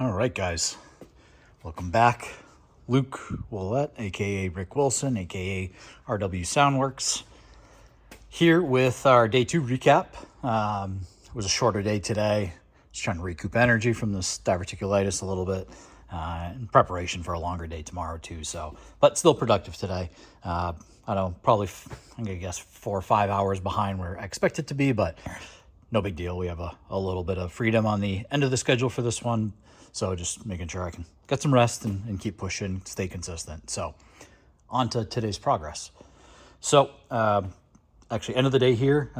All right, guys, welcome back. Luke Willett, aka Rick Wilson, aka RW Soundworks, here with our day 2 recap. It was a shorter day today. Just trying to recoup energy from this diverticulitis a little bit, in preparation for a longer day tomorrow too. So, but still productive today. I don't know, probably I'm gonna guess 4 or 5 hours behind where I expect it to be, but no big deal. We have a little bit of freedom on the end of the schedule for this one. So just making sure I can get some rest and keep pushing, stay consistent. So on to today's progress. So actually, end of the day here,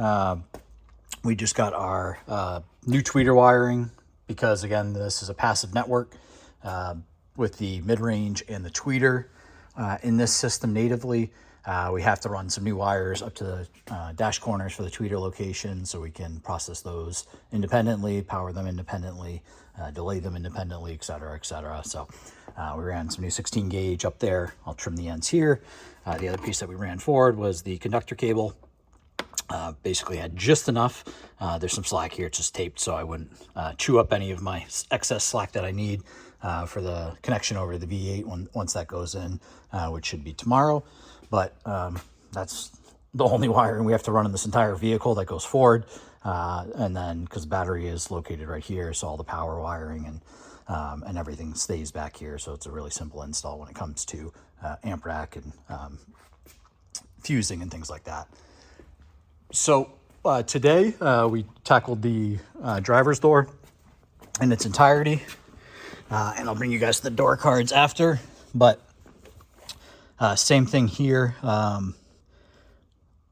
we just got our new tweeter wiring because, again, this is a passive network with the mid-range and the tweeter in this system natively. We have to run some new wires up to the dash corners for the tweeter location so we can process those independently, power them independently, delay them independently, et cetera, et cetera. So we ran some new 16 gauge up there. I'll trim the ends here. The other piece that we ran forward was the conductor cable. Basically had just enough. There's some slack here. It's just taped so I wouldn't chew up any of my excess slack that I need for the connection over to the V8 once that goes in, which should be tomorrow. But that's the only wiring we have to run in this entire vehicle that goes forward. And then because the battery is located right here, so all the power wiring and everything stays back here. So it's a really simple install when it comes to amp rack and fusing and things like that. So today we tackled the driver's door in its entirety. And I'll bring you guys to the door cards after. But same thing here.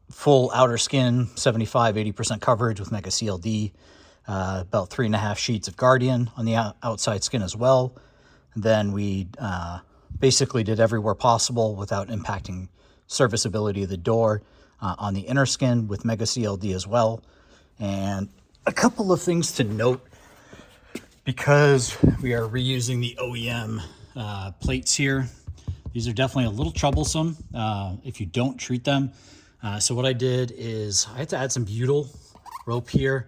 Full outer skin, 75-80% coverage with Mega CLD. About 3.5 sheets of Guardian on the outside skin as well. And then we basically did everywhere possible without impacting serviceability of the door on the inner skin with Mega CLD as well. And a couple of things to note, because we are reusing the OEM plates here. These are definitely a little troublesome if you don't treat them. So what I did is I had to add some butyl rope here.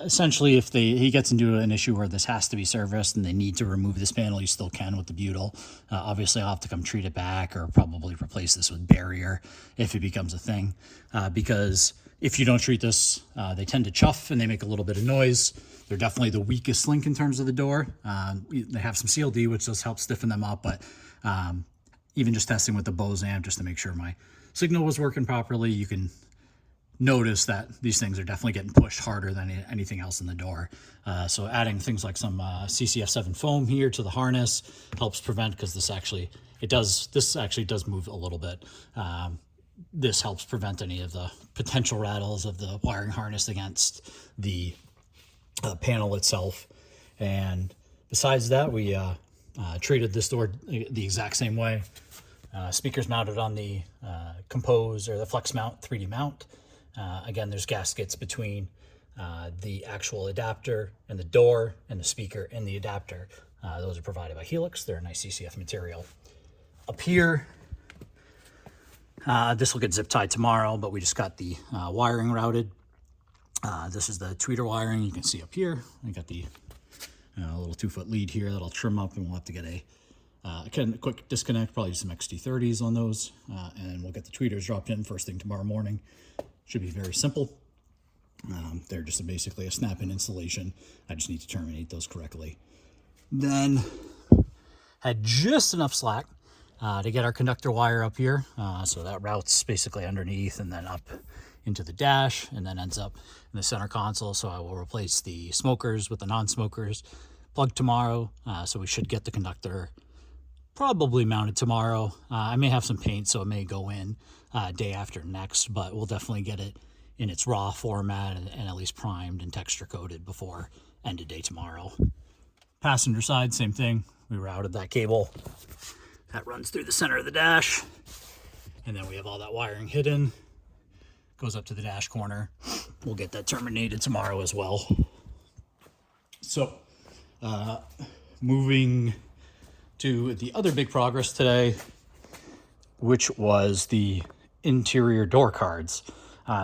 Essentially, if he gets into an issue where this has to be serviced and they need to remove this panel, you still can with the butyl. Obviously, I'll have to come treat it back or probably replace this with barrier if it becomes a thing. Because if you don't treat this, they tend to chuff and they make a little bit of noise. They're definitely the weakest link in terms of the door. They have some CLD, which does help stiffen them up, but even just testing with the Bose amp just to make sure my signal was working properly, you can notice that these things are definitely getting pushed harder than anything else in the door. So adding things like some CCF7 foam here to the harness helps prevent, because this actually does move a little bit. This helps prevent any of the potential rattles of the wiring harness against the panel itself. And besides that, we treated this door the exact same way. Speakers mounted on the Compose or the Flex Mount 3D mount. Again, there's gaskets between the actual adapter and the door and the speaker and the adapter. Those are provided by Helix. They're a nice CCF material. Up here, this will get zip tied tomorrow, but we just got the wiring routed. This is the tweeter wiring. You can see up here, I got the little 2-foot lead here that I'll trim up, and we'll have to get a quick disconnect, probably some XT30s on those, and we'll get the tweeters dropped in first thing tomorrow morning. Should be very simple. They're just basically a snap-in installation. I just need to terminate those correctly. Then had just enough slack to get our conductor wire up here. So that routes basically underneath and then up into the dash and then ends up in the center console. So I will replace the smokers with the non-smokers plug tomorrow. So we should get the conductor probably mounted tomorrow. I may have some paint, so it may go in day after next, but we'll definitely get it in its raw format and at least primed and texture coated before end of day tomorrow. Passenger side, same thing. We routed that cable that runs through the center of the dash, and then we have all that wiring hidden, goes up to the dash corner. We'll get that terminated tomorrow as well. So moving to the other big progress today, which was the interior door cards.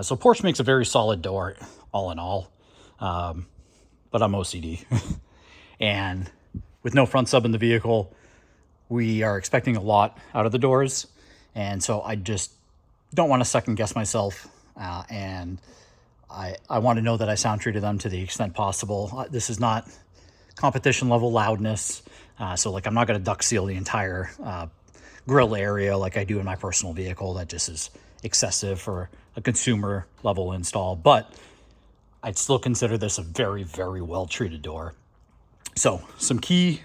So Porsche makes a very solid door all in all, but I'm OCD. And with no front sub in the vehicle, we are expecting a lot out of the doors. And so I just don't want to second guess myself. And I want to know that I sound treated them to the extent possible. This is not competition level loudness. So like I'm not going to duct seal the entire grill area like I do in my personal vehicle. That just is excessive for a consumer level install. But I'd still consider this a very, very well treated door. So some key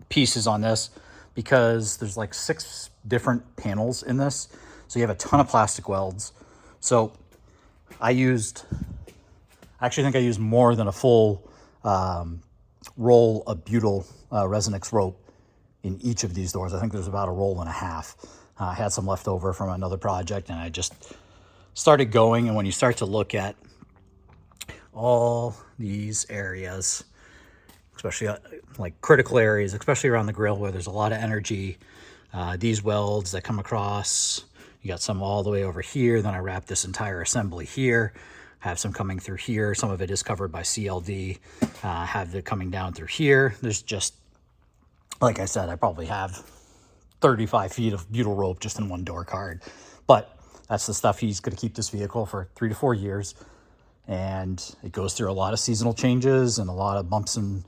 pieces on this, because there's like 6 different panels in this. So you have a ton of plastic welds. So I actually think I used more than a full roll of butyl Resonix rope in each of these doors. I think there's about a roll and a half. I had some left over from another project, and I just started going. And when you start to look at all these areas, especially like critical areas, especially around the grill where there's a lot of energy, these welds that come across, you got some all the way over here. Then I wrap this entire assembly here, have some coming through here. Some of it is covered by CLD, have it coming down through here. There's just, like I said, I probably have 35 feet of butyl rope just in one door card. But that's the stuff he's going to keep this vehicle for 3 to 4 years. And it goes through a lot of seasonal changes and a lot of bumps and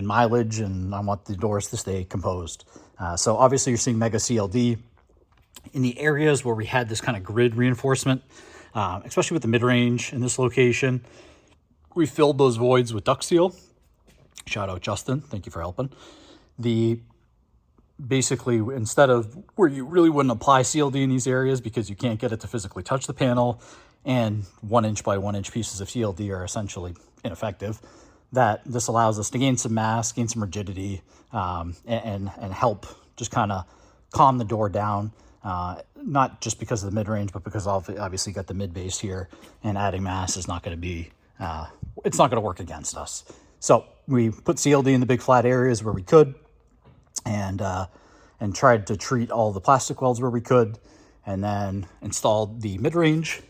mileage, and I want the doors to stay composed. So obviously you're seeing Mega CLD in the areas where we had this kind of grid reinforcement, especially with the mid-range in this location. We filled those voids with duct seal. Shout out Justin, thank you for helping. Basically, instead of where you really wouldn't apply CLD in these areas because you can't get it to physically touch the panel, and 1 inch by 1 inch pieces of CLD are essentially ineffective, that this allows us to gain some mass, gain some rigidity, and help just kind of calm the door down. Not just because of the mid-range, but because obviously you got the mid-base here, and adding mass is not going to be, it's not going to work against us. So we put CLD in the big flat areas where we could, and tried to treat all the plastic welds where we could, and then installed the mid-range.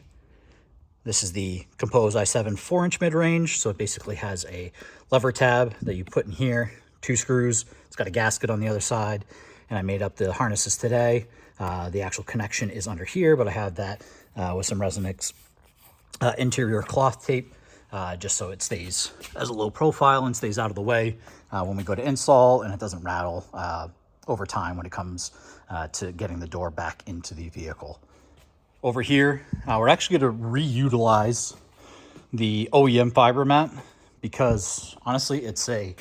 This is the Compose i7 4-inch mid-range. So it basically has a lever tab that you put in here, 2 screws. It's got a gasket on the other side, and I made up the harnesses today. The actual connection is under here, but I have that with some Resonix interior cloth tape, just so it stays as a low profile and stays out of the way when we go to install, and it doesn't rattle over time when it comes to getting the door back into the vehicle. Over here, we're actually going to reutilize the OEM fiber mat because honestly, it's a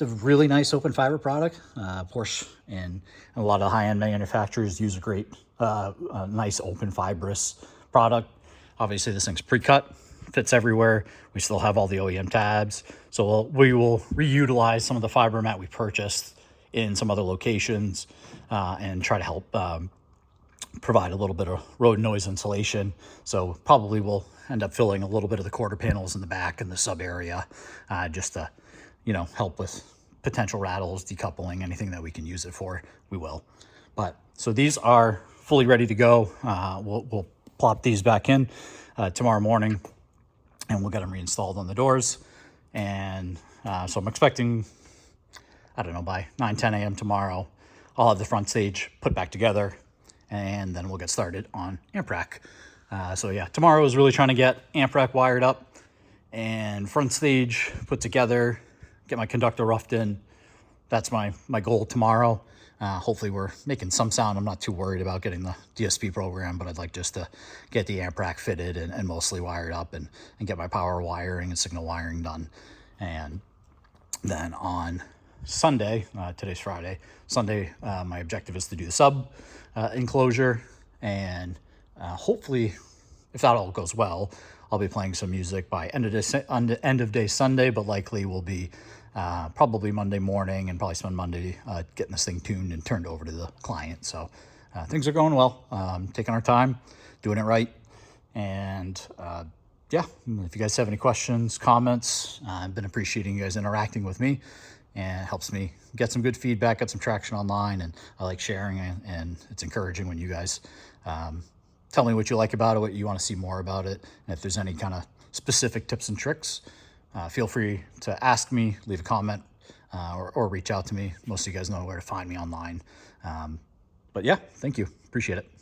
really nice open fiber product. Porsche and a lot of the high-end manufacturers use a great, nice open fibrous product. Obviously, this thing's pre-cut, fits everywhere. We still have all the OEM tabs. So we will reutilize some of the fiber mat we purchased in some other locations and try to help provide a little bit of road noise insulation. So probably we'll end up filling a little bit of the quarter panels in the back and the sub area, just to, help with potential rattles, decoupling, anything that we can use it for, we will. But so these are fully ready to go. We'll plop these back in tomorrow morning, and we'll get them reinstalled on the doors. And so I'm expecting, I don't know, by 9-10 a.m. tomorrow, I'll have the front stage put back together, and then we'll get started on amp rack. So yeah, tomorrow is really trying to get amp rack wired up and front stage put together, get my conductor roughed in. That's my goal tomorrow. Hopefully we're making some sound. I'm not too worried about getting the DSP program, but I'd like just to get the amp rack fitted and mostly wired up and get my power wiring and signal wiring done. And then on Sunday, today's Friday, Sunday, my objective is to do the sub enclosure, and hopefully, if that all goes well, I'll be playing some music by end of day Sunday, but likely will be probably Monday morning, and probably spend Monday getting this thing tuned and turned over to the client. So things are going well, taking our time, doing it right. And yeah, if you guys have any questions, comments, I've been appreciating you guys interacting with me, and it helps me get some good feedback, get some traction online, and I like sharing it, and it's encouraging when you guys tell me what you like about it, what you want to see more about it, and if there's any kind of specific tips and tricks, feel free to ask me, leave a comment or reach out to me. Most of you guys know where to find me online. But yeah, thank you. Appreciate it.